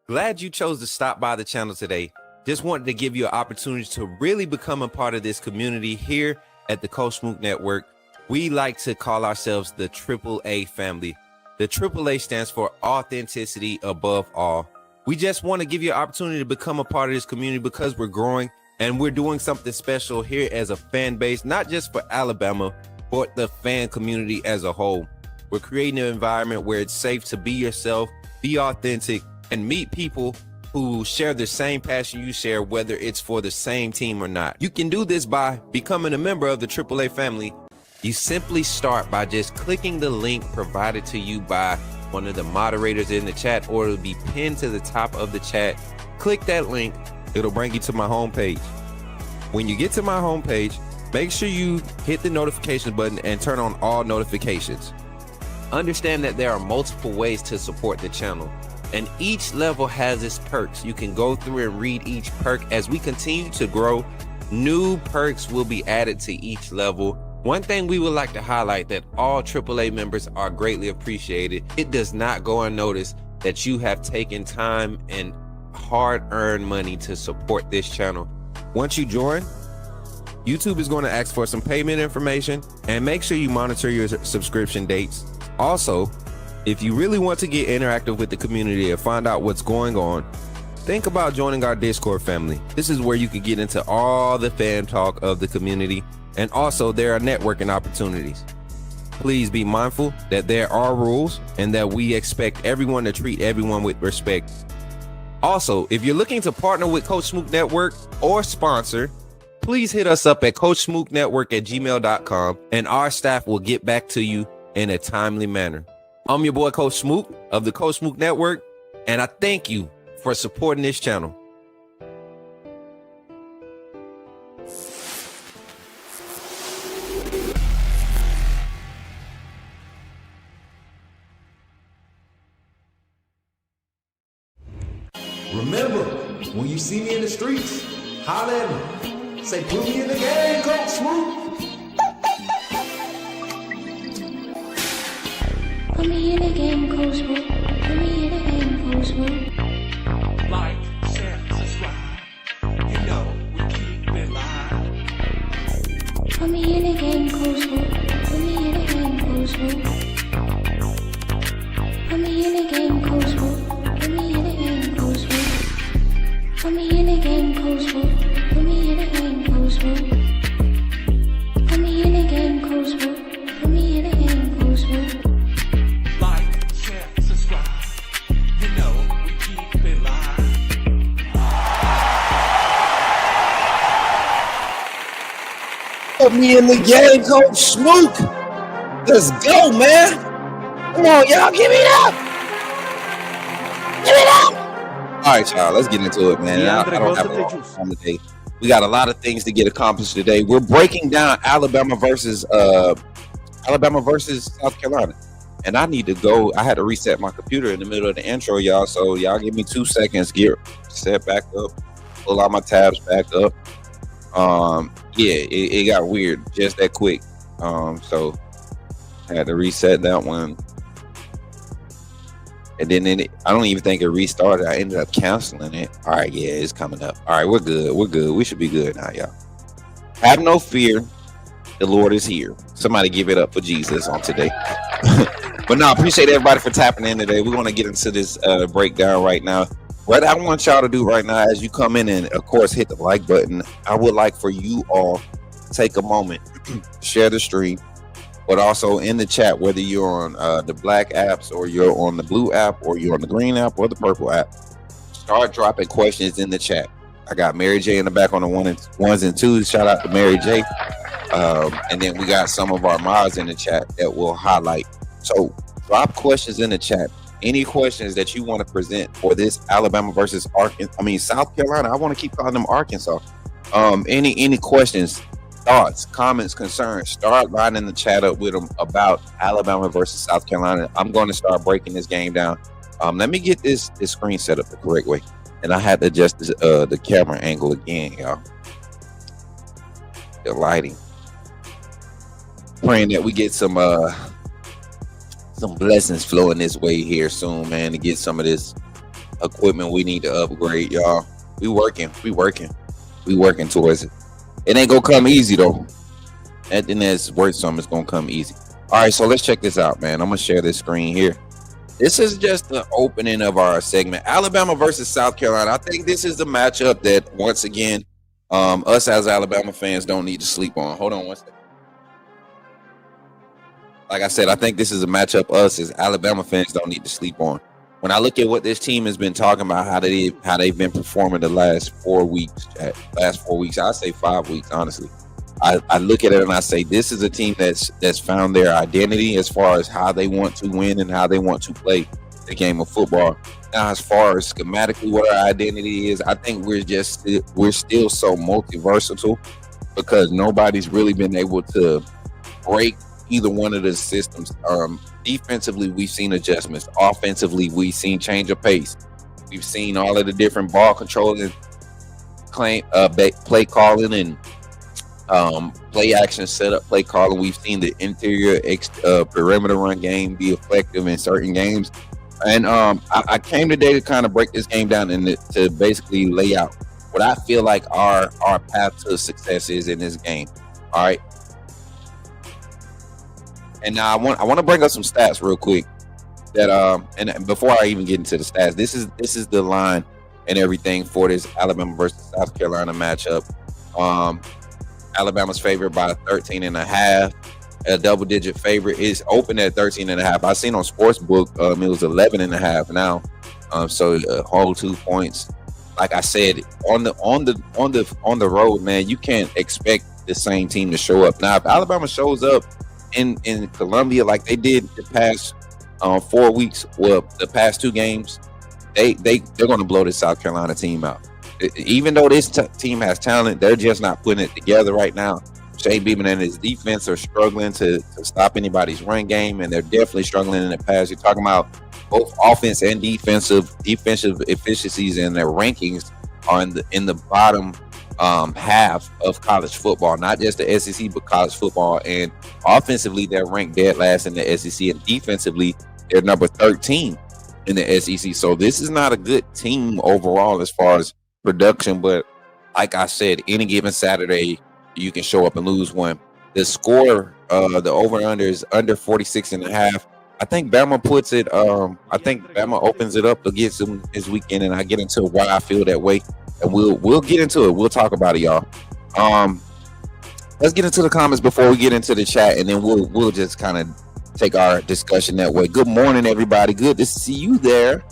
Glad you chose to stop by the channel today. Just wanted to give you an opportunity to really become a part of this community here at the Coach Smook Network. We like to call ourselves the AAA family. The AAA stands for authenticity above all. We just want to give you an opportunity to become a part of this community because we're growing and we're doing something special here as a fan base, not just for Alabama, but the fan community as a whole. We're creating an environment where it's safe to be yourself, be authentic, and meet people who share the same passion you share, whether it's for the same team or not. You can do this by becoming a member of the AAA family. You simply start by just clicking the link provided to you by one of the moderators in the chat, or it'll be pinned to the top of the chat. Click that link, it'll bring you to my homepage. When you get to my homepage, make sure you hit the notification button and turn on all notifications. Understand that there are multiple ways to support the channel, and each level has its perks. You can go through and read each perk. As we continue to grow, new perks will be added to each level. One thing we would like to highlight that all AAA members are greatly appreciated. It does not go unnoticed that you have taken time and hard-earned money to support this channel. Once you join, YouTube is going to ask for some payment information, and make sure you monitor your subscription dates. Also, if you really want to get interactive with the community and find out what's going on, think about joining our Discord family. This is where you can get into all the fan talk of the community, and also there are networking opportunities. Please be mindful that there are rules and that we expect everyone to treat everyone with respect. Also, if you're looking to partner with Coach Smook Network or sponsor, please hit us up at coachsmooknetwork@gmail.com, and our staff will get back to you in a timely manner. I'm your boy Coach Smook of the Coach Smook Network, and I thank you for supporting this channel. Remember, when you see me in the streets, holler at me. Say, put me in the game, Coach Smook. Put me in the game, Coach Smook. Put me in the game, Coach Smook. Like, share, subscribe. You know we keep it live. Put me in the game, Coach Smook. Put me in the game, Coach Smook. Put me in the game, Coach Smook. Put me in the game, Coach Smook. Put me in the game, Coach Smook. Put me in the game, Coach Smook. Put me in the game, Coach Smook. Put me in the game, Coach Smook. Like, share, subscribe. You know we keep it live. Put me in the game, Coach Smook. Let's go, man. Come on, y'all, give it up. Give it up. All right, y'all, let's get into it, man. I don't have a lot of time today. We got a lot of things to get accomplished today. We're breaking down Alabama versus South Carolina. And I need to go. I had to reset my computer in the middle of the intro, y'all. So y'all give me 2 seconds, get set back up, pull all my tabs back up. Yeah, it got weird just that quick. So I had to reset that one. And then I don't even think it restarted. I ended up canceling it. All right, yeah, it's coming up. All right, we're good. We're good. We should be good now, y'all. Have no fear. The Lord is here. Somebody give it up for Jesus on today. But no, I appreciate everybody for tapping in today. We're going to get into this breakdown right now. What I want y'all to do right now as you come in and, of course, hit the like button, I would like for you all to take a moment, share the stream, but also in the chat, whether you're on the black apps or you're on the blue app or you're on the green app or the purple app, start dropping questions in the chat. I got Mary J in the back on the ones and twos. Shout out to Mary J. And then we got some of our mods in the chat that will highlight. So drop questions in the chat. Any questions that you want to present for this Alabama versus South Carolina. I want to keep calling them Arkansas. Any questions, thoughts, comments, concerns, start lining the chat up with them about Alabama versus South Carolina. I'm going to start breaking this game down. Let me get this screen set up the correct way. And I had to adjust the camera angle again, y'all. The lighting. Praying that we get some blessings flowing this way here soon, man, to get some of this equipment we need to upgrade, y'all. We working towards it. It ain't gonna come easy though. Anything that's worth something is gonna come easy. All right, so let's check this out, man. I'm gonna share this screen here. This is just the opening of our segment. Alabama versus South Carolina. I think this is the matchup that, once again, us as Alabama fans don't need to sleep on. Hold on one second. Like I said, I think this is a matchup us as Alabama fans don't need to sleep on. When I look at what this team has been talking about, how they've been performing the last 4 weeks, I say 5 weeks, honestly. I look at it and I say this is a team that's found their identity as far as how they want to win and how they want to play the game of football. Now, as far as schematically what our identity is, I think we're still so multi-versatile because nobody's really been able to break either one of the systems. Defensively, we've seen adjustments. Offensively, we've seen change of pace. We've seen all of the different ball controlling, play calling, and play action setup, play calling. We've seen the interior perimeter run game be effective in certain games. And I came today to kind of break this game down and to basically lay out what I feel like our path to success is in this game. All right. And now I want to bring up some stats real quick. That and before I even get into the stats, this is the line and everything for this Alabama versus South Carolina matchup. Alabama's favored by 13.5. A double-digit favorite is open at 13.5. I seen on Sportsbook it was 11.5 now. So a whole 2 points. Like I said, on the road, man, you can't expect the same team to show up. Now, if Alabama shows up in Columbia like they did the past 4 weeks, well, the past 2 games, they're going to blow this South Carolina team out. Even though this team has talent, they're just not putting it together right now. Shea Beeman and his defense are struggling to stop anybody's run game, and they're definitely struggling in the pass. You're talking about both offense and defensive efficiencies, and their rankings are in the bottom half of college football, not just the SEC, but college football. And offensively, they're ranked dead last in the SEC, and defensively, they're number 13 in the SEC. So this is not a good team overall as far as production, but like I said, any given Saturday, you can show up and lose one. The score, the over-under is under 46.5. I think Bama puts it, I think Bama opens it up against them this weekend, and I get into why I feel that way. And we'll get into it. We'll talk about it, y'all. Let's get into the comments before we get into the chat, and then we'll just kind of take our discussion that way. Good morning, everybody. Good to see you there.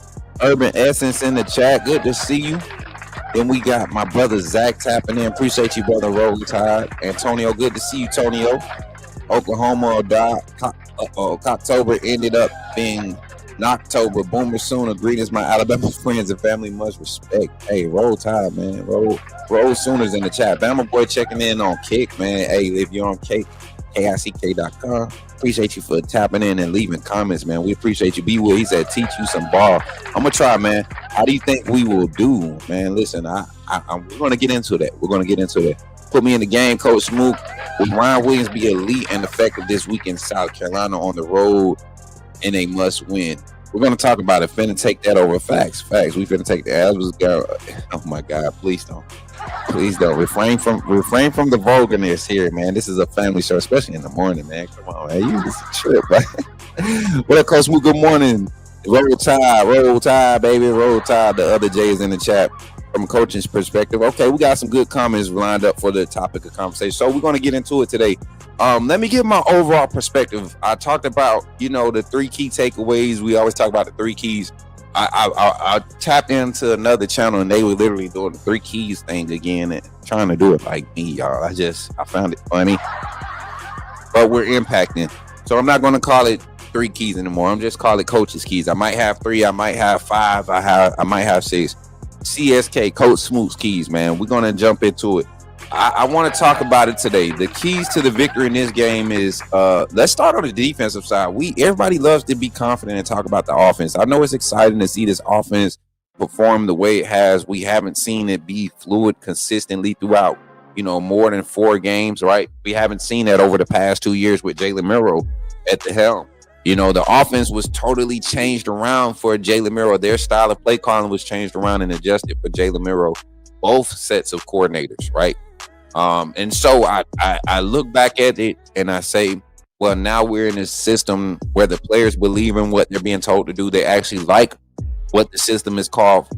Urban Essence in the chat. Good to see you. Then we got my brother Zach tapping in. Appreciate you, brother. Roll Tide. Antonio, good to see you, Tonio. Oklahoma October ended up being Knocktober. Boomer Sooner. Greetings, my Alabama friends and family. Much respect. Hey, Roll Tide, man. Roll Sooners in the chat. Bama boy checking in on Kick, man. Hey, if you're on Kick, KICK.com. Appreciate you for tapping in and leaving comments, man. We appreciate you. B Will, he said, teach you some ball. I'm gonna try, man. How do you think we will do, man? Listen, we're gonna get into that. We're gonna get into that. Put me in the game, Coach Smook. Will Ryan Williams be elite and effective this week in South Carolina on the road in a must-win? We're gonna talk about it. Finna take that over. Facts. We finna take that. Oh my God, please don't. Please don't. Refrain from the vulgarness here, man. This is a family show, especially in the morning, man. Come on, man. You just a trip, right? What up, Coach Smook? Good morning. Roll Tide, baby. Roll Tide. The other J is in the chat. From a coaching's perspective. Okay, we got some good comments lined up for the topic of conversation. So we're going to get into it today. Let me give my overall perspective. I talked about, the 3 key takeaways. We always talk about the 3 keys. I tapped into another channel and they were literally doing the 3 keys thing again and trying to do it like me, y'all. I found it funny, but we're impacting. So I'm not going to call it 3 keys anymore. I'm just call it coach's keys. I might have 3. I might have 5. I might have 6. CSK, Coach Smook's keys, man. We're going to jump into it. I want to talk about it today. The keys to the victory in this game is, let's start on the defensive side. Everybody loves to be confident and talk about the offense. I know it's exciting to see this offense perform the way it has. We haven't seen it be fluid consistently throughout, more than 4 games, right? We haven't seen that over the past 2 years with Jalen Milroe at the helm. The offense was totally changed around for Jalen Miro. Their style of play calling was changed around and adjusted for Jalen Miro. Both sets of coordinators, right? And so I look back at it and I say, well, now we're in a system where the players believe in what they're being told to do. They actually like what the system is called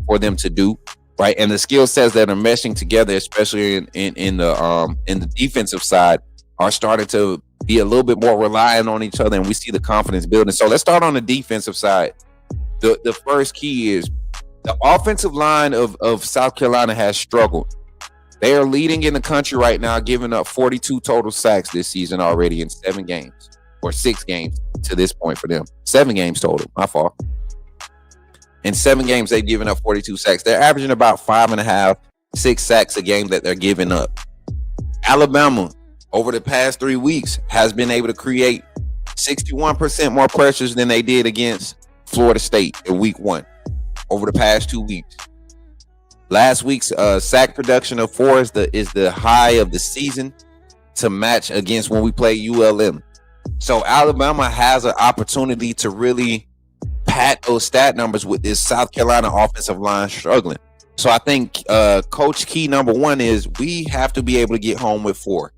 for them to do, right? And the skill sets that are meshing together, especially in the defensive side, are starting to be a little bit more reliant on each other, and we see the confidence building. So let's start on the defensive side. The first key is the offensive line of South Carolina has struggled. They are leading in the country right now, giving up 42 total sacks this season already in 7 games, or 6 games to this point for them. 7 games total, my fault. In 7 games, they've given up 42 sacks. They're averaging about 5.5, 6 sacks a game that they're giving up. Alabama, over the past 3 weeks, has been able to create 61% more pressures than they did against Florida State in week 1 over the past 2 weeks. Last week's sack production of 4 is the high of the season to match against when we play ULM. So Alabama has an opportunity to really pad those stat numbers with this South Carolina offensive line struggling. So I think coach key number 1 is we have to be able to get home with 4.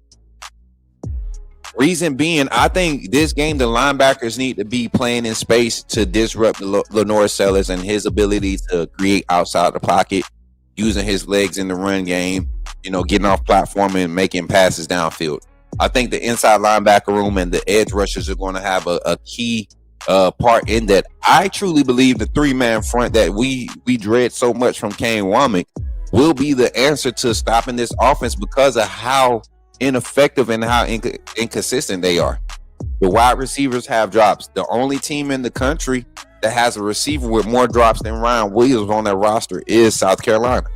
Reason being, I think this game, the linebackers need to be playing in space to disrupt Lenore Sellers and his ability to create outside the pocket, using his legs in the run game, getting off platform and making passes downfield. I think the inside linebacker room and the edge rushers are going to have a key part in that. I truly believe the 3-man front that we dread so much from Kane Womack will be the answer to stopping this offense because of how ineffective and how inconsistent they are. The wide receivers have drops. The only team in the country that has a receiver with more drops than Ryan Williams on their roster is South Carolina.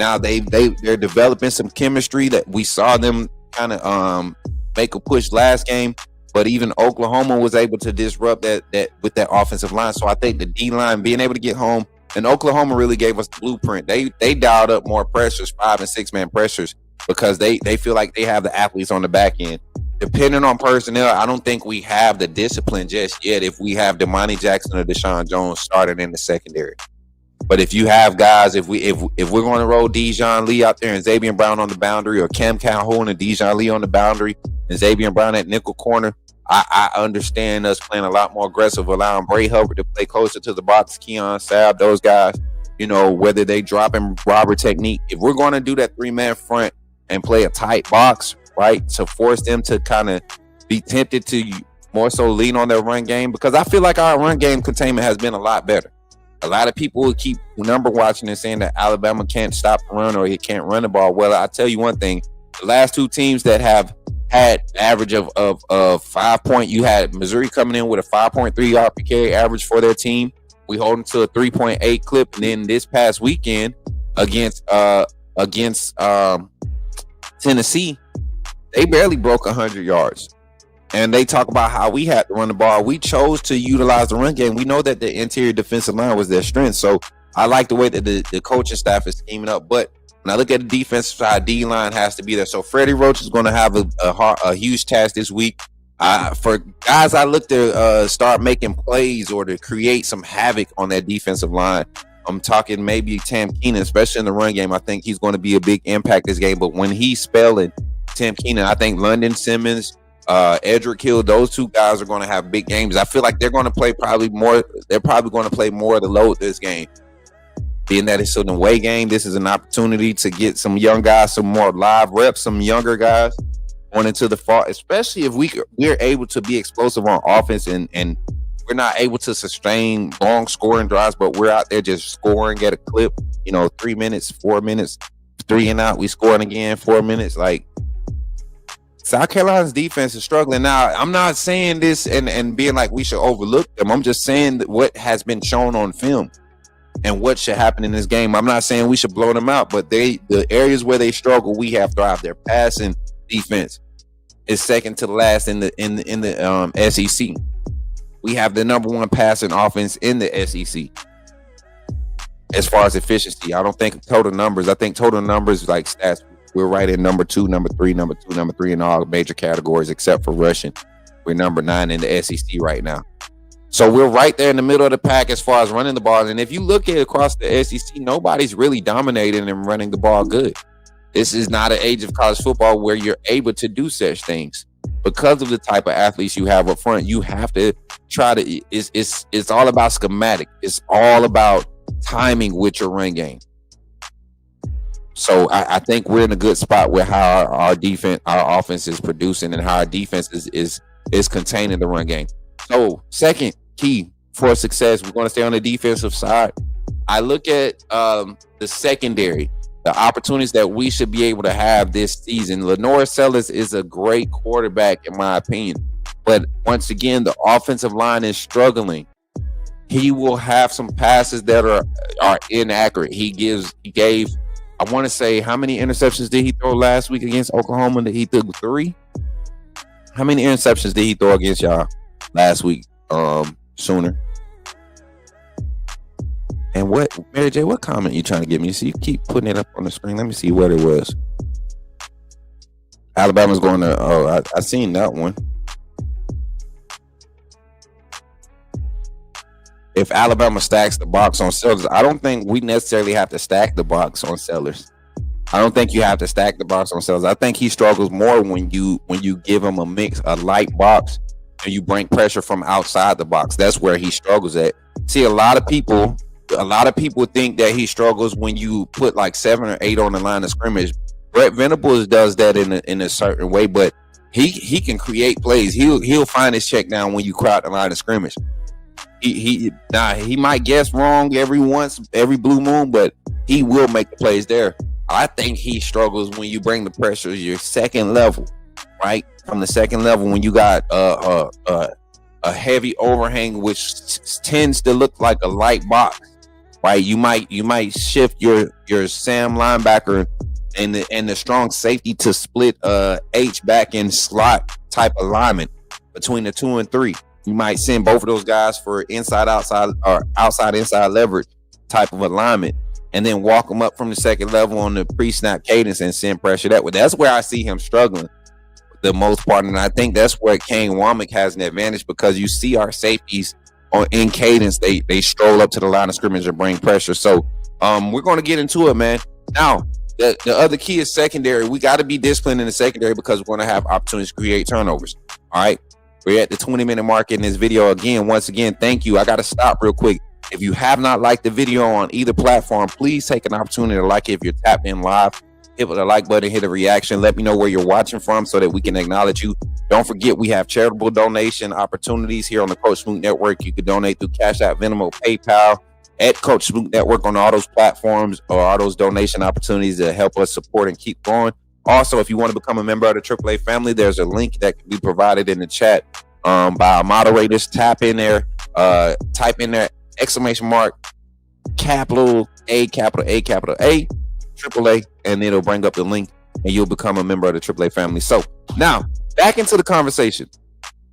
Now they're developing some chemistry that we saw them kind of make a push last game, but even Oklahoma was able to disrupt that with that offensive line. So I think the D line being able to get home, and Oklahoma really gave us the blueprint. They dialed up more pressures, 5- and 6-man pressures, because they feel like they have the athletes on the back end. Depending on personnel, I don't think we have the discipline just yet if we have Damani Jackson or Deshaun Jones starting in the secondary. But if you have guys, if we're going to roll Dijon Lee out there and Xavier Brown on the boundary, or Cam Calhoun and Dijon Lee on the boundary and Xavier Brown at nickel corner, I understand us playing a lot more aggressive, allowing Bray Hubbard to play closer to the box, Keon Sabb, those guys, whether they drop and robber technique. If we're going to do that 3-man front and play a tight box, right, to force them to kind of be tempted to more so lean on their run game, because I feel like our run game containment has been a lot better. A lot of people will keep number watching and saying that Alabama can't stop the run or he can't run the ball. Well, I'll tell you one thing. The last 2 teams that have had average of 5 point, you had Missouri coming in with a 5.3 RPK average for their team. We hold them to a 3.8 clip. And then this past weekend against Tennessee, they barely broke 100 yards. And they talk about how we had to run the ball. We chose to utilize the run game. We know that the interior defensive line was their strength. So I like the way that the coaching staff is scheming up. But when I look at the defensive side, D-line has to be there. So Freddie Roach is going to have a huge task this week. For guys, I look to start making plays or to create some havoc on that defensive line. I'm talking maybe Tam Keenan, especially in the run game. I think he's going to be a big impact this game. But when he's spelling Tam Keenan, I think London Simmons, Edric Hill, those 2 guys are going to have big games. I feel like they're going to play probably more. They're probably going to play more of the load this game. Being that it's an away game, this is an opportunity to get some young guys, some more live reps, some younger guys on into the fall, especially if we're able to be explosive on offense and we're not able to sustain long scoring drives, but we're out there just scoring at a clip, 3 minutes, 4 minutes, 3 and out, we scoring again, 4 minutes. Like, South Carolina's defense is struggling. Now, I'm not saying this and being like we should overlook them. I'm just saying that what has been shown on film and what should happen in this game. I'm not saying we should blow them out, but the areas where they struggle, we have thrived. Their passing defense is second to the last in the SEC. We have the number 1 passing offense in the SEC as far as efficiency. I don't think total numbers. I think total numbers, like stats, we're right in number 2, number 3 in all major categories except for rushing. We're number 9 in the SEC right now. So we're right there in the middle of the pack as far as running the ball. And if you look at across the SEC, nobody's really dominating and running the ball good. This is not an age of college football where you're able to do such things. Because of the type of athletes you have up front, you have to try to, it's all about schematic. It's all about timing with your run game. So I think we're in a good spot with how our defense, our offense is producing, and how our defense is containing the run game. So second key for success, we're going to stay on the defensive side. I look at the secondary, the opportunities that we should be able to have this season. Lenore Sellers is a great quarterback, in my opinion. But once again, the offensive line is struggling. He will have some passes that are inaccurate. He gave, I want to say, how many interceptions did he throw last week against Oklahoma? That he threw 3? How many interceptions did he throw against y'all last week? Sooner. And what, Mary J, what comment you trying to get me? See, you keep putting it up on the screen. Let me see what it was. Alabama's going to, I seen that one. If Alabama stacks the box on Sellers, I don't think we necessarily have to stack the box on Sellers. I don't think you have to stack the box on Sellers. I think he struggles more when you give him a light box, and you bring pressure from outside the box. That's where he struggles at. See, a lot of people think that he struggles when you put like 7 or 8 on the line of scrimmage. Brett Venables does that in a certain way, but he can create plays. He'll find his check down when you crowd the line of scrimmage. He might guess wrong every blue moon, but he will make the plays there. I think he struggles when you bring the pressure to your second level, right? From the second level, when you got a heavy overhang, which tends to look like a light box, right? You might shift your Sam linebacker and the strong safety to split H back in slot type alignment between the 2 and 3. You might send both of those guys for inside outside or outside inside leverage type of alignment, and then walk them up from the second level on the pre-snap cadence and send pressure that way. That's where I see him struggling the most part, and I think that's where Kane Womack has an advantage, because you see our safeties in cadence, they stroll up to the line of scrimmage and bring pressure. So we're going to get into it, man. Now, the other key is secondary. We got to be disciplined in the secondary, because we're going to have opportunities to create turnovers. All right, we're at the 20-minute mark in this video. Once again, thank you. I got to stop real quick. If you have not liked the video on either platform, please take an opportunity to like it. If you're tapped in live, hit the like button, hit a reaction. Let me know where you're watching from so that we can acknowledge you. Don't forget, we have charitable donation opportunities here on the Coach Smook Network. You can donate through Cash App, Venmo, PayPal, at Coach Smook Network on all those platforms, or all those donation opportunities that help us support and keep going. Also, if you want to become a member of the AAA family, there's a link that can be provided in the chat by our moderators. Tap in there, type in there, ! capital A, AAA, and it'll bring up the link, and you'll become a member of the AAA family. So now back into the conversation.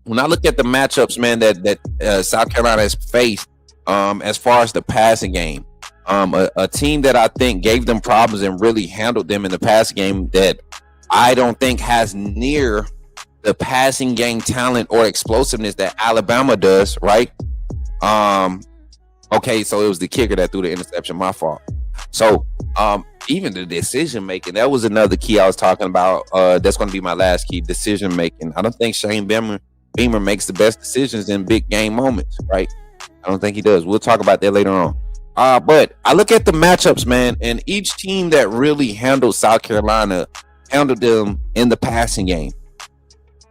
When I look at the matchups, man, that South Carolina has faced, as far as the passing game, a team that I think gave them problems and really handled them in the passing game, that I don't think has near the passing game talent or explosiveness that Alabama does, right? Okay, so it was the kicker that threw the interception, my fault. So even the decision making, that was another key I was talking about. That's going to be my last key, decision making. I don't think Shane Beamer makes the best decisions in big game moments, right? I don't think he does. We'll talk about that later on. But I look at the matchups, man, and each team that really handled South Carolina handled them in the passing game.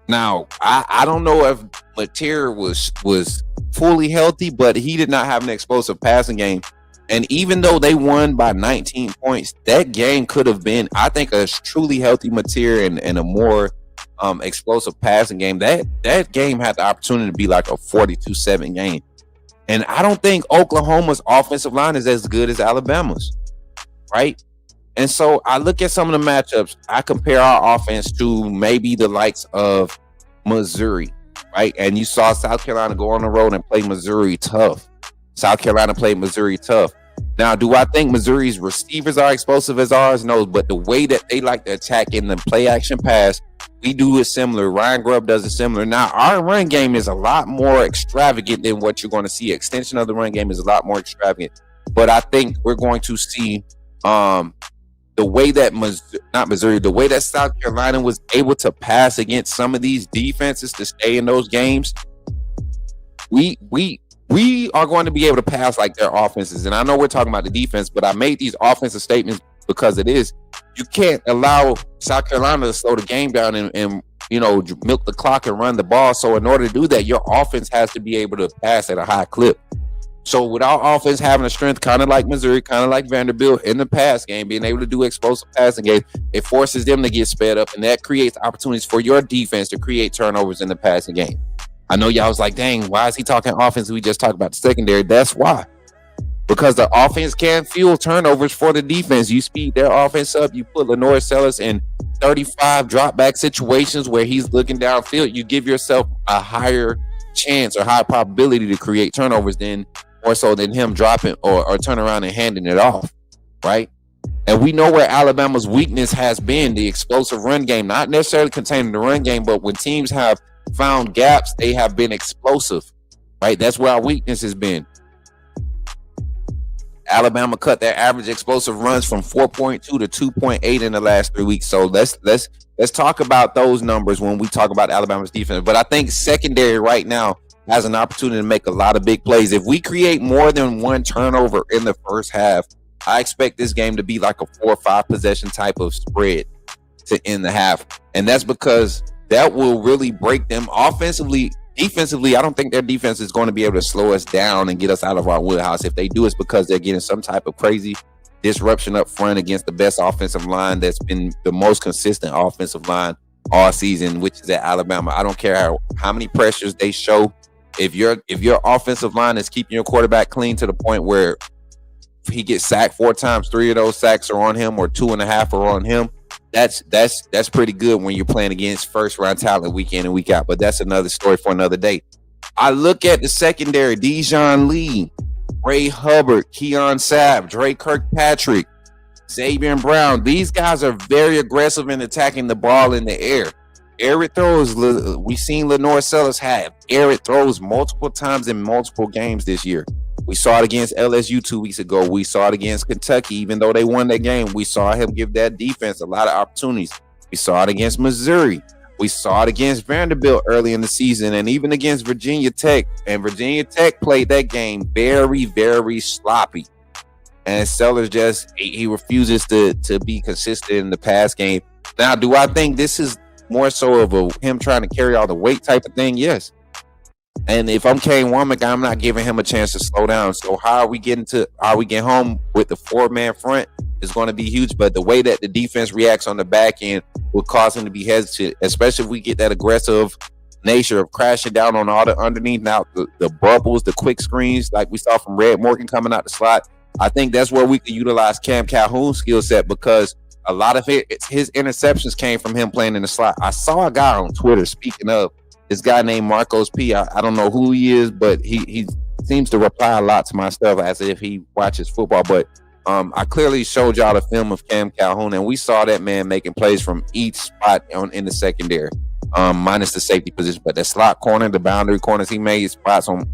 Now, I don't know if Mateer was fully healthy, but he did not have an explosive passing game. And even though they won by 19 points, that game could have been, I think, a truly healthy Mateer and a more explosive passing game. That game had the opportunity to be like a 42-7 game. And I don't think Oklahoma's offensive line is as good as Alabama's, right? And so I look at some of the matchups. I compare our offense to maybe the likes of Missouri, right? And you saw South Carolina go on the road and play Missouri tough. South Carolina played Missouri tough. Now, do I think Missouri's receivers are explosive as ours? No, but the way that they like to attack in the play action pass, We do it similar. Ryan Grubb does it similar. Now, our run game is a lot more extravagant than what you're going to see. Extension of the run game is a lot more extravagant. But I think we're going to see the way that the way that South Carolina was able to pass against some of these defenses to stay in those games. We are going to be able to pass like their offenses. And I know we're talking about the defense, but I made these offensive statements because it is. You can't allow South Carolina to slow the game down and milk the clock and run the ball. So in order to do that, your offense has to be able to pass at a high clip. So with our offense having a strength, kind of like Missouri, kind of like Vanderbilt in the pass game, being able to do explosive passing game, it forces them to get sped up, and that creates opportunities for your defense to create turnovers in the passing game. I know y'all was like, dang, why is he talking offense? We just talked about the secondary. That's why. Because the offense can fuel turnovers for the defense. You speed their offense up. You put Lenore Sellers in 35 drop back situations where he's looking downfield. You give yourself a higher chance or high probability to create turnovers more so than him dropping or turn around and handing it off, right? And we know where Alabama's weakness has been, the explosive run game, not necessarily containing the run game, but when teams have found gaps, they have been explosive, right? That's where our weakness has been. Alabama cut their average explosive runs from 4.2 to 2.8 in the last 3 weeks. So let's talk about those numbers when we talk about Alabama's defense. But I think secondary right now has an opportunity to make a lot of big plays. If we create more than one turnover in the first half, I expect this game to be like a 4 or 5 possession type of spread to end the half. And that's because that will really break them offensively. Defensively, I don't think their defense is going to be able to slow us down and get us out of our wheelhouse. If they do, it's because they're getting some type of crazy disruption up front against the best offensive line that's been the most consistent offensive line all season, which is at Alabama. I don't care how many pressures they show. If your offensive line is keeping your quarterback clean to the point where he gets sacked 4 times, 3 of those sacks are on him or 2.5 are on him, that's pretty good when you're playing against first round talent week in and week out. But that's another story for another day. I look at the secondary: Dijon Lee, Ray Hubbard, Keon Sabb, Dre Kirkpatrick, Xavier Brown. These guys are very aggressive in attacking the ball in the air. Arid throws, we've seen Lenore Sellers have arid throws multiple times in multiple games this year. We saw it against LSU 2 weeks ago. We saw it against Kentucky. Even though they won that game, we saw him give that defense a lot of opportunities. We saw it against Missouri. We saw it against Vanderbilt early in the season, and even against Virginia Tech. And Virginia Tech played that game very, very sloppy. And Sellers he refuses to be consistent in the pass game. Now, do I think this is more so of him trying to carry all the weight type of thing? Yes. And if I'm Kane Womack, I'm not giving him a chance to slow down. So how we get home with the 4-man front is going to be huge. But the way that the defense reacts on the back end will cause him to be hesitant, especially if we get that aggressive nature of crashing down on all the underneath. Now, the bubbles, the quick screens, like we saw from Red Morgan coming out the slot. I think that's where we can utilize Cam Calhoun's skill set, because a lot of his interceptions came from him playing in the slot. I saw a guy on Twitter, speaking of, this guy named Marcos P. I don't know who he is, but he seems to reply a lot to my stuff as if he watches football. But I clearly showed y'all the film of Cam Calhoun, and we saw that man making plays from each spot in the secondary, minus the safety position. But the slot corner, the boundary corners, he made spots on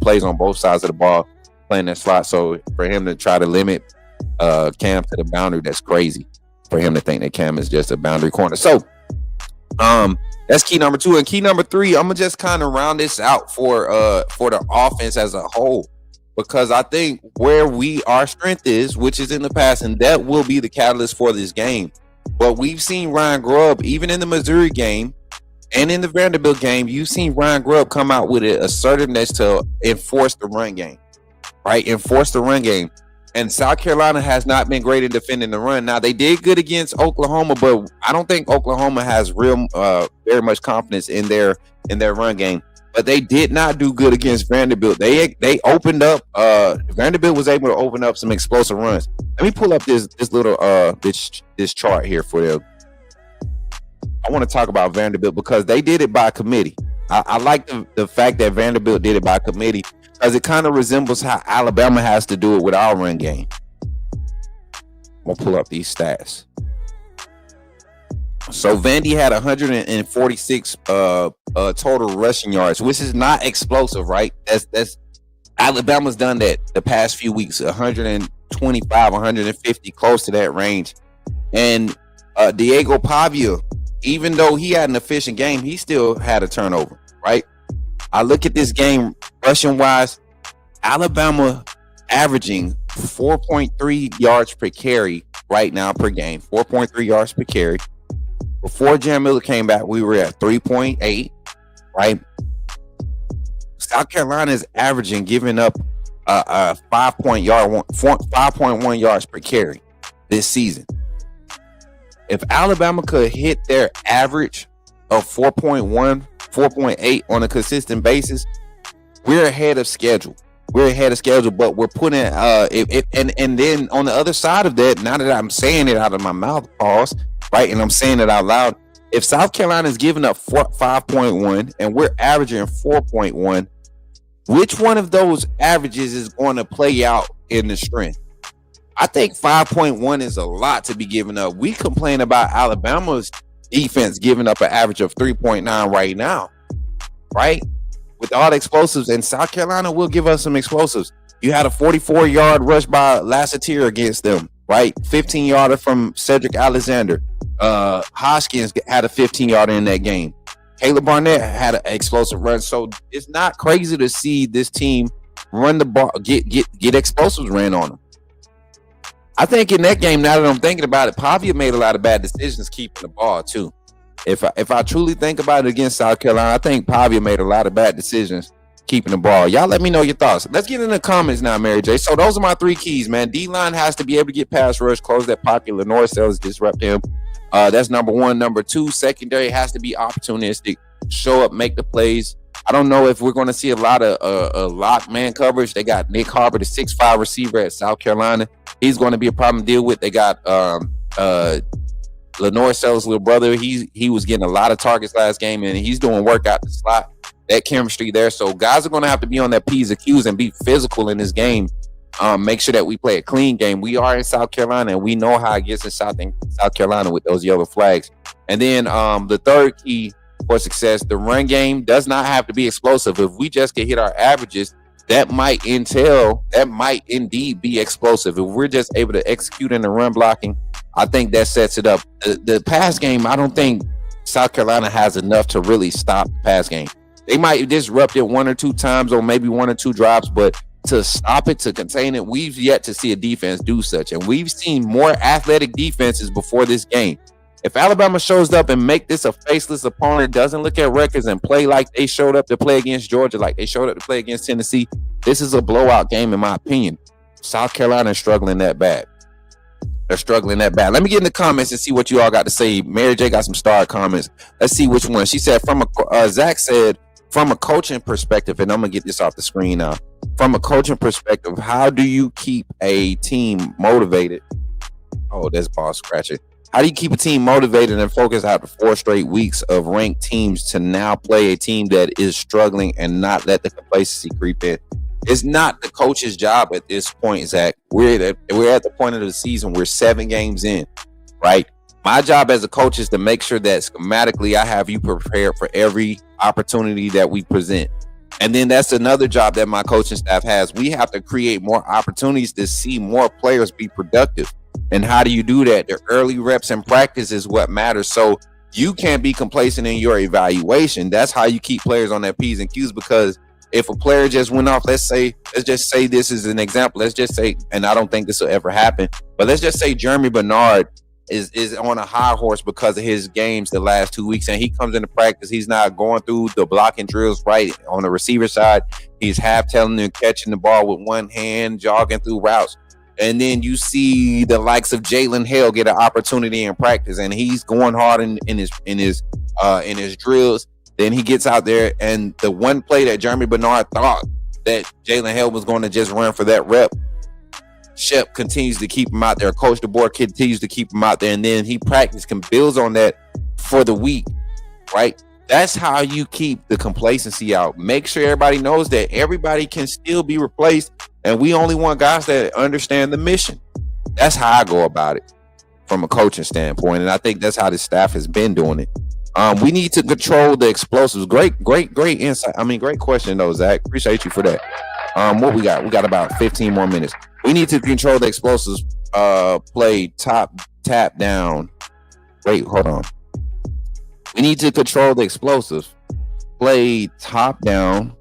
plays on both sides of the ball playing that slot. So for him to try to limit Cam to the boundary, that's crazy. For him to think that Cam is just a boundary corner. So that's key number 2. And key number 3, I'm gonna just kind of round this out for the offense as a whole, because I think where our strength is, which is in the pass, and that will be the catalyst for this game. But we've seen Ryan Grubb, even in the Missouri game and in the Vanderbilt game, you've seen Ryan Grubb come out with an assertiveness to enforce the run game, right? Enforce the run game. And South Carolina has not been great in defending the run. Now, they did good against Oklahoma, but I don't think Oklahoma has very much confidence in their run game. But they did not do good against Vanderbilt. They opened up. Vanderbilt was able to open up some explosive runs. Let me pull up this little this chart here for them. I want to talk about Vanderbilt because they did it by committee. I like the fact that Vanderbilt did it by committee, because it kind of resembles how Alabama has to do it with our run game. I'm going to pull up these stats. So Vandy had 146 total rushing yards, which is not explosive, right? That's Alabama's done that the past few weeks, 125, 150, close to that range. And Diego Pavia, even though he had an efficient game, he still had a turnover, right? I look at this game rushing wise, Alabama averaging 4.3 yards per carry right now per game, 4.3 yards per carry. Before Jam Miller came back, we were at 3.8, right? South Carolina is averaging, giving up 5.1 yards per carry this season. If Alabama could hit their average of 4.1, 4.8 on a consistent basis, we're ahead of schedule. But we're putting and then on the other side of that, now that I'm saying it out of my mouth, pause, right, and I'm saying it out loud, if South Carolina is giving up 5.1 and we're averaging 4.1, which one of those averages is going to play out in the strength? I think 5.1 is a lot to be giving up. We complain about Alabama's defense giving up an average of 3.9 right now, right? With all the explosives, and South Carolina will give us some explosives. You had a 44-yard rush by Lassiter against them, right? 15-yarder from Cedric Alexander. Hoskins had a 15-yarder in that game. Caleb Barnett had an explosive run. So it's not crazy to see this team run the ball, get explosives ran on them. I think in that game, now that I'm thinking about it, Pavia made a lot of bad decisions keeping the ball too. If I truly think about it against South Carolina, I think Pavia made a lot of bad decisions keeping the ball. Y'all let me know your thoughts. Let's get in the comments now, Mary J. So those are my three keys, man. D-line has to be able to get pass rush, close that pocket. Lenore Sells disrupt him. That's number one. Number two, secondary has to be opportunistic. Show up, make the plays. I don't know if we're going to see a lot of lock man coverage. They got Nick Harbor, the 6'5" receiver at South Carolina. He's going to be a problem to deal with. They got Lenore Sells' little brother. He was getting a lot of targets last game, and he's doing work out the slot. That chemistry there. So guys are going to have to be on their P's and Q's and be physical in this game. Make sure that we play a clean game. We are in South Carolina, and we know how it gets in South Carolina with those yellow flags. And then the third key for success, the run game does not have to be explosive. If we just can hit our averages, that might indeed be explosive. If we're just able to execute in the run blocking, I think that sets it up. The pass game, I don't think South Carolina has enough to really stop the pass game. They might disrupt it one or two times or maybe one or two drops, but to stop it, to contain it, we've yet to see a defense do such. And we've seen more athletic defenses before this game. If Alabama shows up and make this a faceless opponent, doesn't look at records and play like they showed up to play against Georgia, like they showed up to play against Tennessee, this is a blowout game in my opinion. South Carolina is struggling that bad. They're struggling that bad. Let me get in the comments and see what you all got to say. Mary J got some star comments. Let's see which one. She said, Zach said, from a coaching perspective, and I'm going to get this off the screen now. From a coaching perspective, how do you keep a team motivated? Oh, that's ball scratching. How do you keep a team motivated and focused after 4 straight weeks of ranked teams to now play a team that is struggling and not let the complacency creep in? It's not the coach's job at this point, Zach. We're at the point of the season. We're 7 games in, right? My job as a coach is to make sure that schematically I have you prepared for every opportunity that we present. And then that's another job that my coaching staff has. We have to create more opportunities to see more players be productive. And how do you do that? The early reps and practice is what matters. So you can't be complacent in your evaluation. That's how you keep players on their P's and Q's, because if a player just went off, let's just say this is an example. Let's just say, and I don't think this will ever happen, but let's just say Jeremy Bernard is on a high horse because of his games the last 2 weeks, and he comes into practice, he's not going through the blocking drills right on the receiver side. He's half telling and catching the ball with one hand, jogging through routes. And then you see the likes of Jalen Hale get an opportunity in practice, and he's going hard in his drills. Then he gets out there, and the one play that Jeremy Bernard thought that Jalen Hale was going to just run for that rep, Shep continues to keep him out there. Coach DeBoer continues to keep him out there, and then he builds on that for the week, right? That's how you keep the complacency out. Make sure everybody knows that everybody can still be replaced, and we only want guys that understand the mission. That's how I go about it. from a coaching standpoint, and I think that's how the staff has been doing it. We need to control the explosives. Great insight. I mean, great question though, Zach. Appreciate you for that. What we got? We got about 15 more minutes. We need to control the explosives. Play tap down. Wait, hold on. We need to control the explosives. Play top down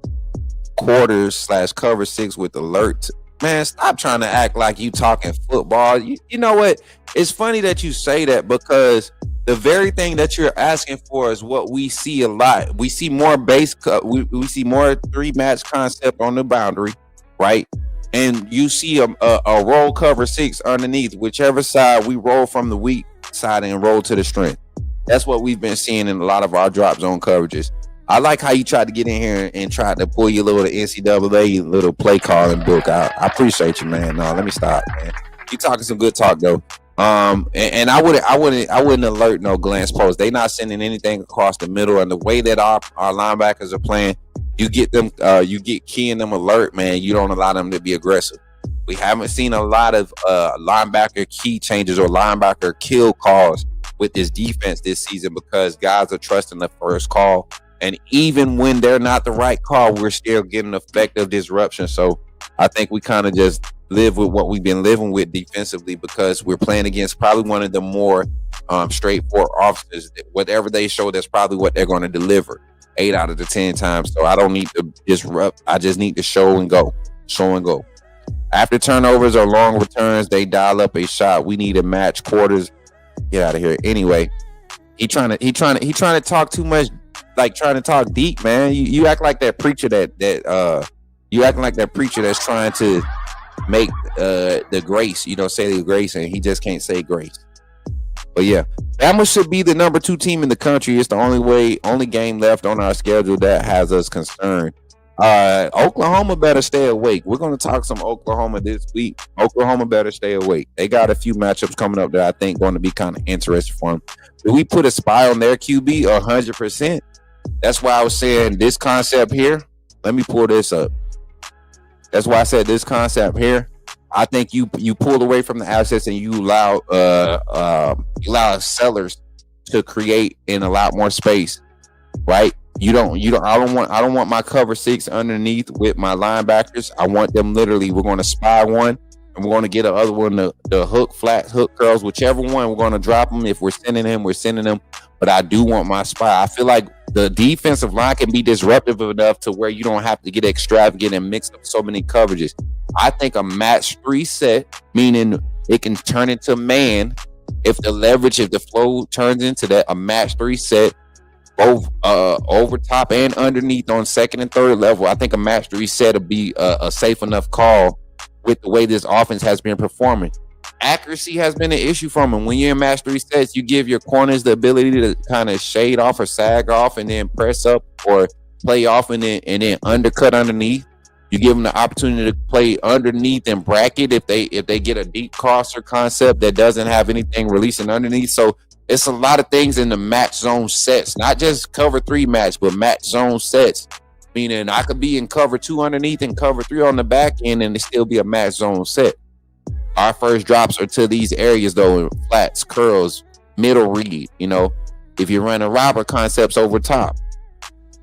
quarters / cover 6 with alert. Man, stop trying to act like you talking football. You know what? It's funny that you say that because the very thing that you're asking for is what we see a lot. We see more base cut. We see more 3-match concept on the boundary, right? And you see a roll cover 6 underneath, whichever side we roll from the weak side and roll to the strength. That's what we've been seeing in a lot of our drop zone coverages. I like how you tried to get in here and tried to pull your little NCAA little play calling book out. I appreciate you, man. No, let me stop, man. You talking some good talk though. And I wouldn't alert no glance post. They not sending anything across the middle, and the way that our linebackers are playing, you get key in them alert, man. You don't allow them to be aggressive. We haven't seen a lot of linebacker key changes or linebacker kill calls with this defense this season because guys are trusting the first call. And even when they're not the right call, we're still getting effective disruption. So I think we kind of just live with what we've been living with defensively because we're playing against probably one of the more straightforward offenses. Whatever they show, that's probably what they're going to deliver 8 out of the 10 times. So I don't need to disrupt. I just need to show and go. After turnovers or long returns, they dial up a shot. We need to match quarters. Get out of here. Anyway, he trying to talk too much. Like trying to talk deep, man. You act like that preacher you acting like that preacher that's trying to make the grace, say the grace, and he just can't say grace. But yeah, Bama should be the number 2 team in the country. It's the only game left on our schedule that has us concerned. Oklahoma better stay awake. We're going to talk some Oklahoma this week. Oklahoma better stay awake. They got a few matchups coming up that I think going to be kind of interesting for them. Do we put a spy on their QB 100%? That's why I was saying this concept here. Let me pull this up. That's why I said this concept here. I think you pull away from the assets and you allow sellers to create in a lot more space, right? I don't want my cover 6 underneath with my linebackers. I want them literally. We're going to spy one and we're going to get the other one, the hook curls, whichever one we're going to drop them. If we're sending them. But I do want my spy. I feel like the defensive line can be disruptive enough to where you don't have to get extravagant and mix up so many coverages. I think a match 3 set, meaning it can turn into man if the flow turns into that, a match 3 set, both over top and underneath on second and third level. I think a match 3 set will be a safe enough call with the way this offense has been performing. Accuracy has been an issue for them. When you're in match 3 sets, you give your corners the ability to kind of shade off or sag off and then press up or play off and then undercut underneath. You give them the opportunity to play underneath and bracket if they get a deep crosser concept that doesn't have anything releasing underneath. So it's a lot of things in the match zone sets, not just cover 3 match, but match zone sets. Meaning I could be in cover 2 underneath and cover 3 on the back end and it still be a match zone set. Our first drops are to these areas though, flats, curls, middle read. If you run a robber concepts over top,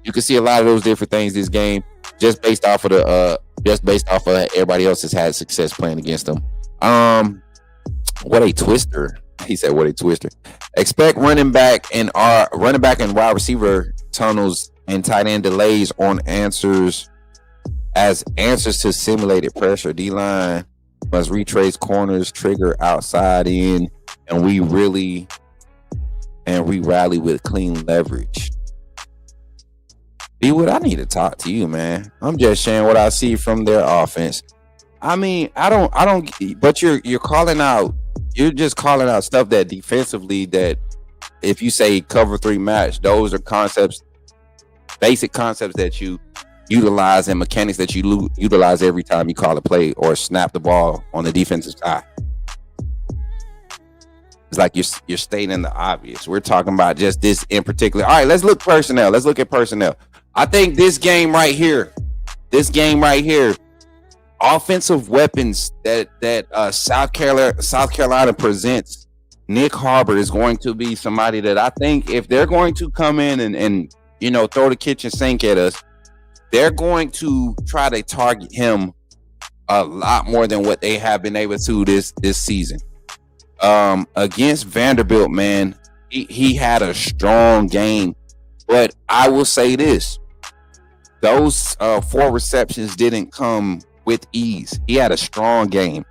you can see a lot of those different things this game just based off of everybody else has had success playing against them. What a twister. He said, what a twister. Expect running back and wide receiver tunnels and tight end delays on answers to simulated pressure. D-line must retrace corners, trigger outside in, and we rally with clean leverage. B-Wood, I need to talk to you, man. I'm just sharing what I see from their offense. I mean, I don't, but you're just calling out stuff that defensively that if you say cover 3 match, those are basic concepts that you utilize and mechanics that you utilize every time you call a play or snap the ball on the defensive side. It's like you're stating the obvious. We're talking about just this in particular. All right, let's look at personnel. I think this game right here, offensive weapons that South Carolina presents Nick Harbor is going to be somebody that I think if they're going to come in and throw the kitchen sink at us, they're going to try to target him a lot more than what they have been able to this season. Against Vanderbilt, man, he had a strong game, but I will say this: those 4 receptions didn't come with ease. He had a strong game,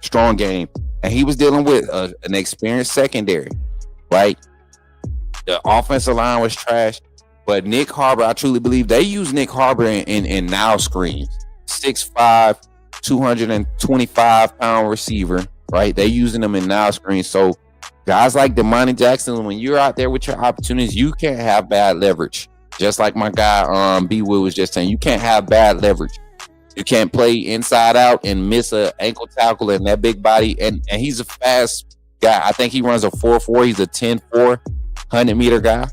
and he was dealing with an experienced secondary, right? The offensive line was trash, but Nick Harbor, I truly believe they use Nick Harbor in now screens. 6'5", 225-pound receiver, right? They using them in now screens. So guys like Damani Jackson, when you're out there with your opportunities, you can't have bad leverage. Just like my guy B Will was just saying, you can't have bad leverage. You can't play inside out and miss an ankle tackle in that big body. And he's a fast guy. I think he runs a 4.4. He's a 10.4 100-meter guy,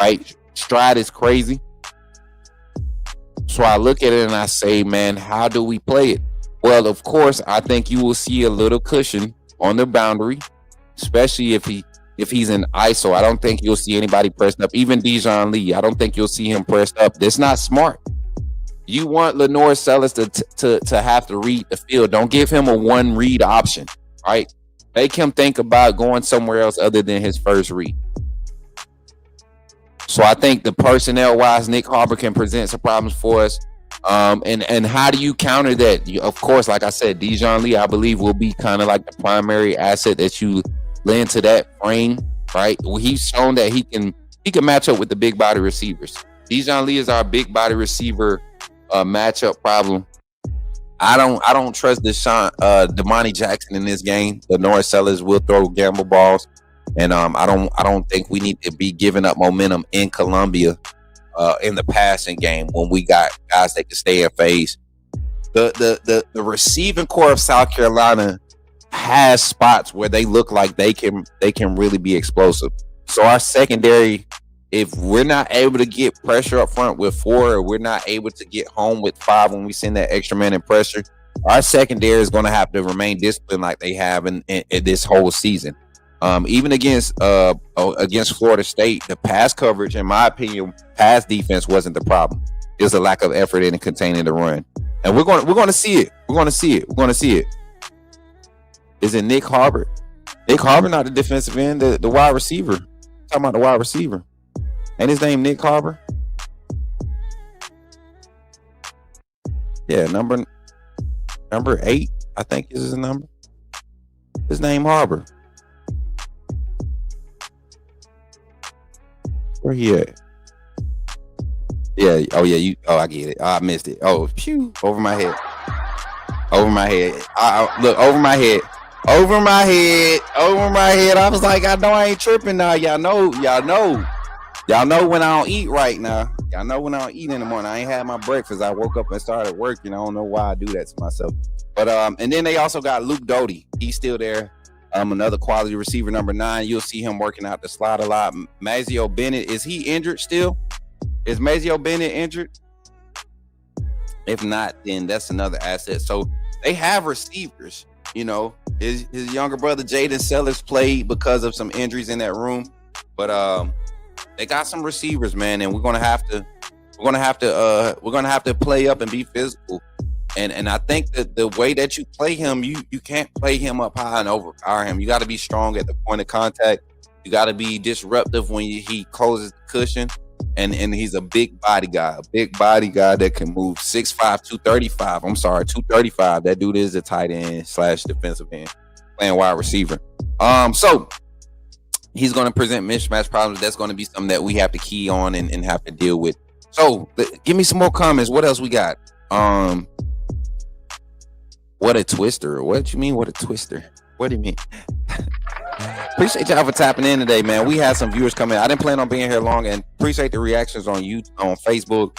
right? Stride is crazy. So I look at it and I say, man, how do we play it? Well, of course, I think you will see a little cushion on the boundary, especially if he's in ISO. I don't think you'll see anybody pressed up. Even Dijon Lee, I don't think you'll see him pressed up. That's not smart. You want Lenore Sellers to have to read the field. Don't give him a one read option, right? Make him think about going somewhere else other than his first read. So I think the personnel-wise, Nick Harbor can present some problems for us. And how do you counter that? Of course, like I said, Dijon Lee, I believe, will be kind of like the primary asset that you lend to that frame, right? Well, he's shown that he can match up with the big body receivers. Dijon Lee is our big body receiver matchup problem. I don't trust Damani Jackson in this game. The Norris Sellers will throw gamble balls, and I don't think we need to be giving up momentum in Columbia in the passing game when we got guys that can stay in phase. The receiving core of South Carolina has spots where they look like they can really be explosive. So our secondary, if we're not able to get pressure up front with 4, or we're not able to get home with 5 when we send that extra man in pressure, our secondary is going to have to remain disciplined like they have in this whole season. Even against Florida State, the pass coverage, in my opinion, pass defense wasn't the problem. It was a lack of effort in containing the run, and we're going to see it. We're going to see it. Is it Nick Harbor? Nick Harbor, not the defensive end, the wide receiver. I'm talking about the wide receiver. Ain't his name Nick Harbor? Yeah, number 8, I think is his number. His name Harbor. Where he at? Yeah. Oh yeah. I get it. I missed it. Oh, phew! Over my head. Look, over my head. I was like, I know I ain't tripping now. Y'all know when I don't eat right now. Y'all know when I don't eat in the morning. I ain't had my breakfast. I woke up and started working. I don't know why I do that to myself. But and then they also got Luke Doty. He's still there. Another quality receiver, number 9. You'll see him working out the slot a lot. Mazio Bennett, is he injured still? Is Mazio Bennett injured? If not, then that's another asset. So they have receivers. You know, his younger brother Jaden Sellers played because of some injuries in that room, but they got some receivers, man, and we're gonna have to play up and be physical. And I think that the way that you play him, you can't play him up high and overpower him. You got to be strong at the point of contact. You got to be disruptive when he closes the cushion. And he's a big body guy that can move 6'5", 235. I'm sorry, 235. That dude is a tight end / defensive end, playing wide receiver. So he's going to present mismatch problems. That's going to be something that we have to key on and have to deal with. So give me some more comments. What else we got? What a twister. What you mean, what a twister? What do you mean? Appreciate y'all for tapping in today, man. We had some viewers come in. I didn't plan on being here long, and appreciate the reactions on YouTube, on Facebook.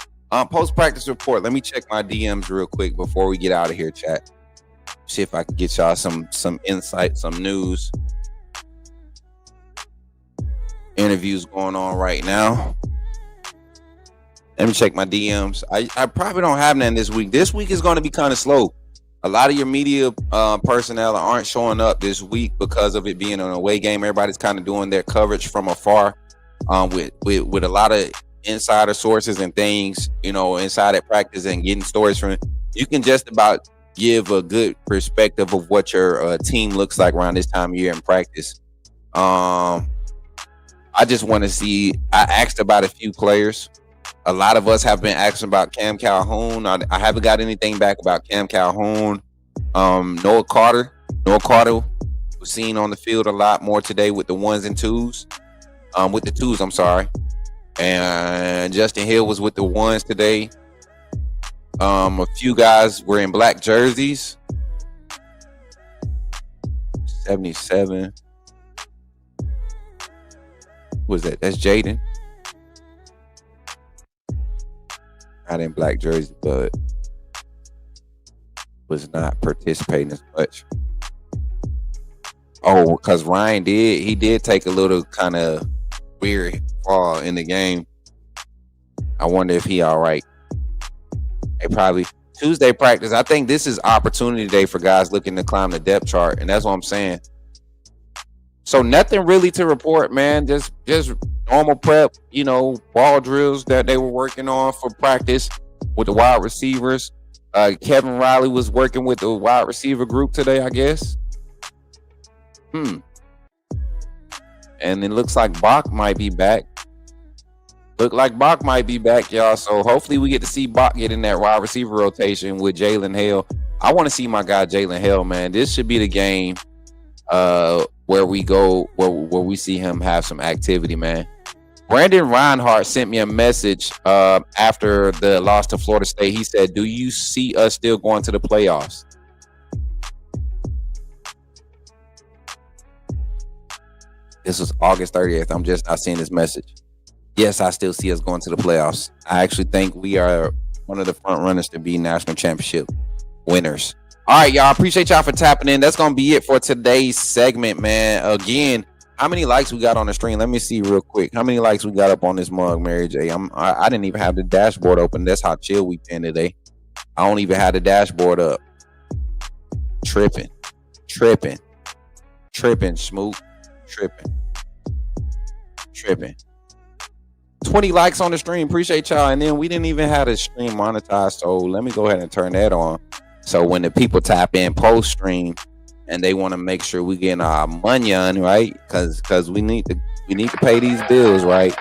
Post-practice report. Let me check my DMs real quick before we get out of here, chat. See if I can get y'all some insight, some news. Interviews going on right now. Let me check my DMs. I probably don't have none this week. This week is going to be kind of slow. A lot of your media personnel aren't showing up this week because of it being an away game. Everybody's kind of doing their coverage from afar, with a lot of insider sources and things, inside at practice and getting stories from it. You can just about give a good perspective of what your team looks like around this time of year in practice. I just want to see. I asked about a few players. A lot of us have been asking about Cam Calhoun. I haven't got anything back about Cam Calhoun. Noah Carter was seen on the field a lot more today with the ones and twos. With the twos, I'm sorry. And Justin Hill was with the ones today. A few guys were in black jerseys. 77. Who was that? That's Jaden. Not in black jersey, but was not participating as much. Oh, because Ryan did take a little kind of weird fall in the game. I wonder if he all right. They probably Tuesday practice. I think this is opportunity day for guys looking to climb the depth chart, and that's what I'm saying. So nothing really to report, man. Just normal prep, ball drills that they were working on for practice with the wide receivers. Kevin Riley was working with the wide receiver group today, I guess. And it looks like Bach might be back. Y'all. So hopefully we get to see Bach get in that wide receiver rotation with Jalen Hale. I want to see my guy Jalen Hale, man. This should be the game where we see him have some activity, man. Brandon Reinhardt sent me a message after the loss to Florida State. He said, "Do you see us still going to the playoffs?" This was August 30th. I'm just not seeing this message. Yes, I still see us going to the playoffs. I actually think we are one of the front runners to be national championship winners. All right, y'all. Appreciate y'all for tapping in. That's going to be it for today's segment, man. Again, how many likes we got on the stream? Let me see real quick. How many likes we got up on this mug, Mary J? I didn't even have the dashboard open. That's how chill we been today. I don't even have the dashboard up. Tripping, Smook. Tripping. 20 likes on the stream. Appreciate y'all. And then we didn't even have the stream monetized. So let me go ahead and turn that on. So when the people tap in post stream and they want to make sure we getting our money on, right? Because we need to pay these bills, right?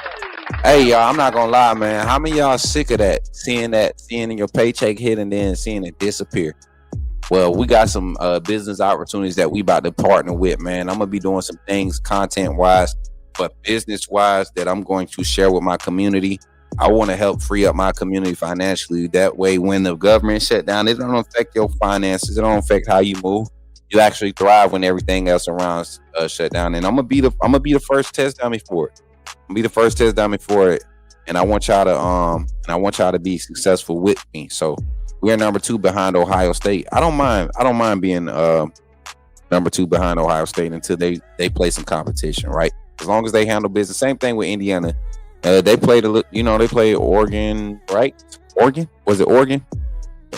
Hey, y'all, I'm not gonna lie, man. How many of y'all sick of seeing your paycheck hit and then seeing it disappear? Well, we got some business opportunities that we about to partner with, man. I'm gonna be doing some things content wise, but business wise that I'm going to share with my community. I want to help free up my community financially. That way, when the government shut down, it don't affect your finances. It don't affect how you move. You actually thrive when everything else around shut down. And I'm gonna be the first test dummy for it. And I want y'all to be successful with me. So we're number 2 behind Ohio State. I don't mind being number 2 behind Ohio State until they play some competition, right? As long as they handle business. Same thing with Indiana. They played they played Oregon, right? Oregon? Was it Oregon?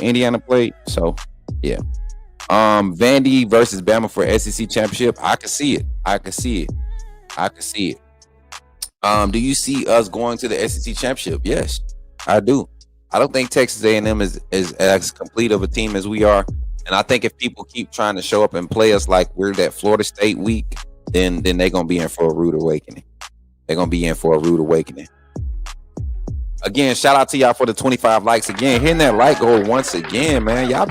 Indiana played. So yeah. Vandy versus Bama for SEC championship. I can see it. Do you see us going to the SEC championship? Yes, I do. I don't think Texas A&M is as complete of a team as we are. And I think if people keep trying to show up and play us like we're that Florida State week, then they're going to be in for a rude awakening. Again, shout out to y'all for the 25 likes. Again, hitting that like goal once again, man. Y'all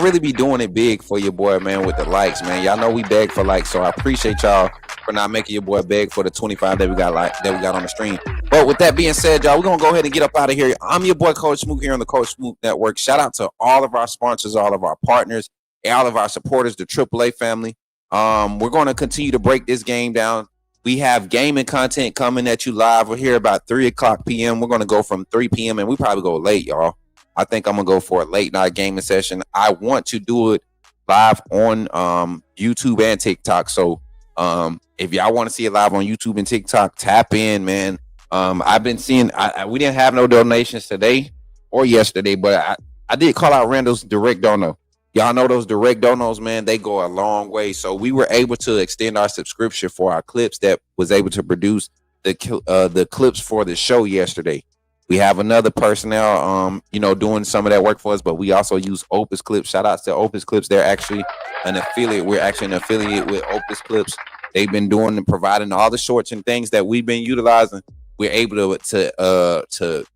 really be doing it big for your boy, man, with the likes, man. Y'all know we beg for likes, so I appreciate y'all for not making your boy beg for the 25 that we got on the stream. But with that being said, y'all, we're gonna go ahead and get up out of here. I'm your boy, Coach Smook, here on the Coach Smook Network. Shout out to all of our sponsors, all of our partners, and all of our supporters, the AAA family. We're gonna continue to break this game down. We have gaming content coming at you live. We're here about 3:00 p.m. We're gonna go from 3 p.m. and we probably go late, y'all. I think I'm gonna go for a late night gaming session. I want to do it live on YouTube and TikTok. So if y'all want to see it live on YouTube and TikTok, tap in, man. I've been seeing we didn't have no donations today or yesterday, but I did call out Randall's direct donor. Y'all know those direct donos, man, they go a long way. So we were able to extend our subscription for our clips that was able to produce the clips for the show yesterday. We have another personnel, doing some of that work for us, but we also use Opus Clips. Shout outs to Opus Clips. They're actually an affiliate. We're actually an affiliate with Opus Clips. They've been doing and providing all the shorts and things that we've been utilizing. We're able to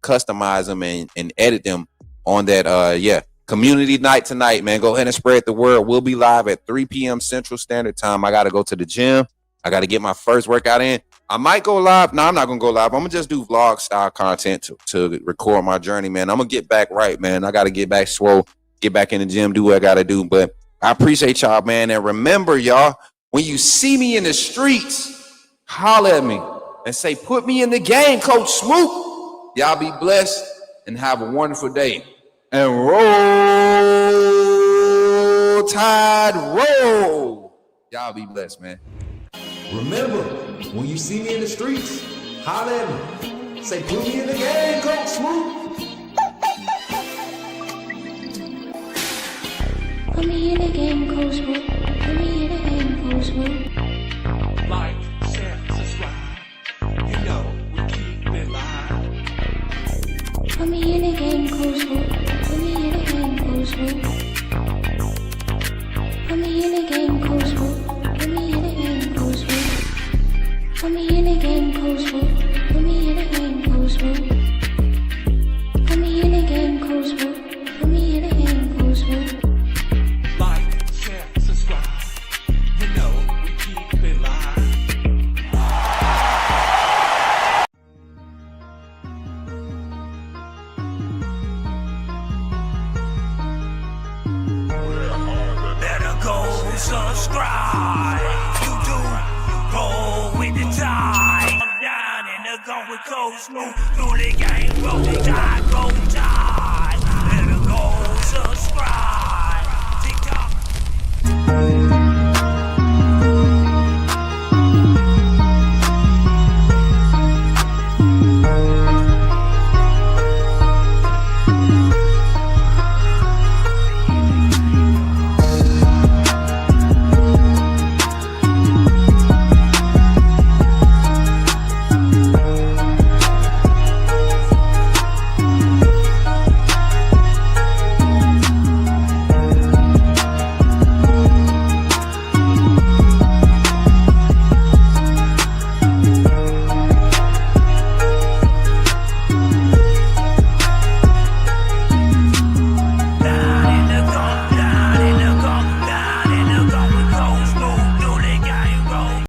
customize them and edit them on that. Community night tonight, man. Go ahead and spread the word. We'll be live at 3 p.m. Central Standard Time. I got to go to the gym. I got to get my first workout in. I might go live. No, I'm not going to go live. I'm going to just do vlog style content to record my journey, man. I'm going to get back right, man. I got to get back swole, get back in the gym, do what I got to do. But I appreciate y'all, man. And remember, y'all, when you see me in the streets, holler at me and say, put me in the game, Coach Smook. Y'all be blessed and have a wonderful day. And roll, Tide, roll. Y'all be blessed, man. Remember, when you see me in the streets, holler at me. Say, put me in the game, Coach Smook. Put me in the game, Coach Smook. Put me in the game, Coach Smook. Like, share, subscribe. You know we keep it live. Put me in the game, Coach Smook. Put me in the game, Coach Smook. Put me in the game, Coach Smook. Put me in the game, Coach Smook. Put me in the game, Coach Smook. Put me in the game, Coach Smook. Put me in the game, Coach Smook. Put me in the game, Coach Smook. Like, share, subscribe. You know we keep it live. Better go subscribe. You do roll with the tide. I'm down in the gun with Coach Smook. Through the game, roll tide, roll tide. Better go subscribe. TikTok.